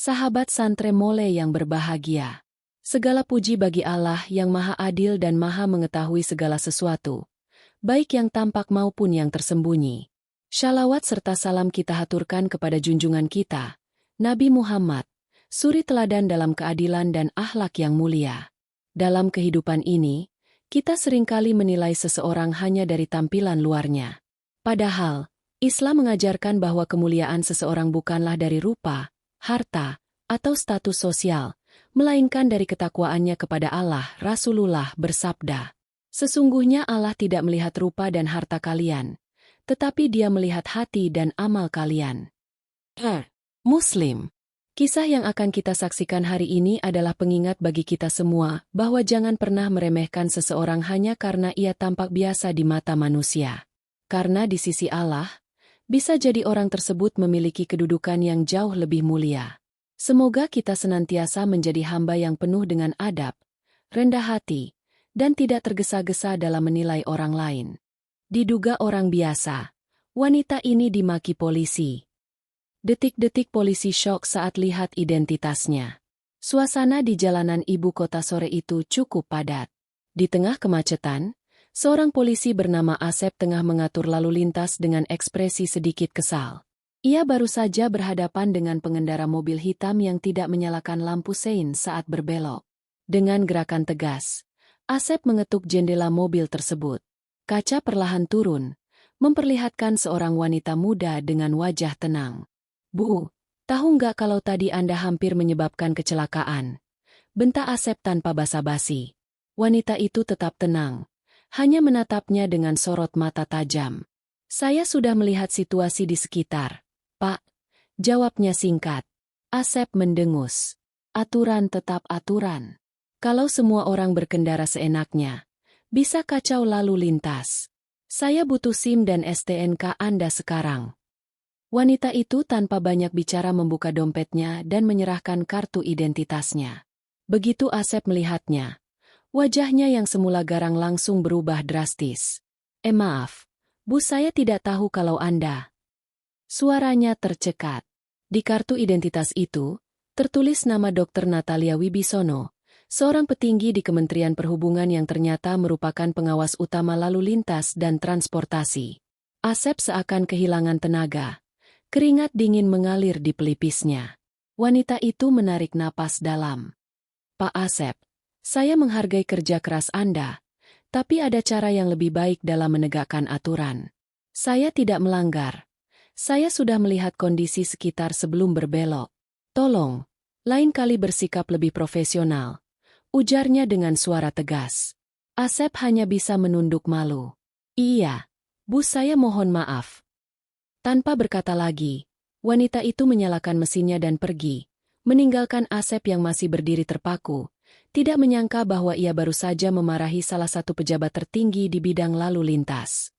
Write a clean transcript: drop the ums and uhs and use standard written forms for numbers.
Sahabat Santre Mole yang berbahagia. Segala puji bagi Allah yang Maha Adil dan Maha Mengetahui segala sesuatu, baik yang tampak maupun yang tersembunyi. Shalawat serta salam kita haturkan kepada junjungan kita, Nabi Muhammad, suri teladan dalam keadilan dan akhlak yang mulia. Dalam kehidupan ini, kita seringkali menilai seseorang hanya dari tampilan luarnya. Padahal, Islam mengajarkan bahwa kemuliaan seseorang bukanlah dari rupa, harta, atau status sosial, melainkan dari ketakwaannya kepada Allah. Rasulullah bersabda, "Sesungguhnya Allah tidak melihat rupa dan harta kalian, tetapi Dia melihat hati dan amal kalian." Muslim. Kisah yang akan kita saksikan hari ini adalah pengingat bagi kita semua bahwa jangan pernah meremehkan seseorang hanya karena ia tampak biasa di mata manusia. Karena di sisi Allah, bisa jadi orang tersebut memiliki kedudukan yang jauh lebih mulia. Semoga kita senantiasa menjadi hamba yang penuh dengan adab, rendah hati, dan tidak tergesa-gesa dalam menilai orang lain. Diduga orang biasa, wanita ini dimaki polisi. Detik-detik polisi syok saat lihat identitasnya. Suasana di jalanan ibu kota sore itu cukup padat. Di tengah kemacetan, seorang polisi bernama Asep tengah mengatur lalu lintas dengan ekspresi sedikit kesal. Ia baru saja berhadapan dengan pengendara mobil hitam yang tidak menyalakan lampu sein saat berbelok. Dengan gerakan tegas, Asep mengetuk jendela mobil tersebut. Kaca perlahan turun, memperlihatkan seorang wanita muda dengan wajah tenang. "Bu, tahu nggak kalau tadi Anda hampir menyebabkan kecelakaan?" bentak Asep tanpa basa-basi. Wanita itu tetap tenang, hanya menatapnya dengan sorot mata tajam. "Saya sudah melihat situasi di sekitar, Pak," jawabnya singkat. Asep mendengus. Aturan tetap aturan. Kalau semua orang berkendara seenaknya, bisa kacau lalu lintas. "Saya butuh SIM dan STNK Anda sekarang." Wanita itu tanpa banyak bicara membuka dompetnya dan menyerahkan kartu identitasnya. Begitu Asep melihatnya, wajahnya yang semula garang langsung berubah drastis. Maaf, Bu, saya tidak tahu kalau Anda..." Suaranya tercekat. Di kartu identitas itu, tertulis nama Dr. Natalia Wibisono, seorang petinggi di Kementerian Perhubungan yang ternyata merupakan pengawas utama lalu lintas dan transportasi. Asep seakan kehilangan tenaga. Keringat dingin mengalir di pelipisnya. Wanita itu menarik napas dalam. "Pak Asep, saya menghargai kerja keras Anda, tapi ada cara yang lebih baik dalam menegakkan aturan. Saya tidak melanggar. Saya sudah melihat kondisi sekitar sebelum berbelok. Tolong, lain kali bersikap lebih profesional," ujarnya dengan suara tegas. Asep hanya bisa menunduk malu. "Iya, Bu, saya mohon maaf." Tanpa berkata lagi, wanita itu menyalakan mesinnya dan pergi, meninggalkan Asep yang masih berdiri terpaku, tidak menyangka bahwa ia baru saja memarahi salah satu pejabat tertinggi di bidang lalu lintas.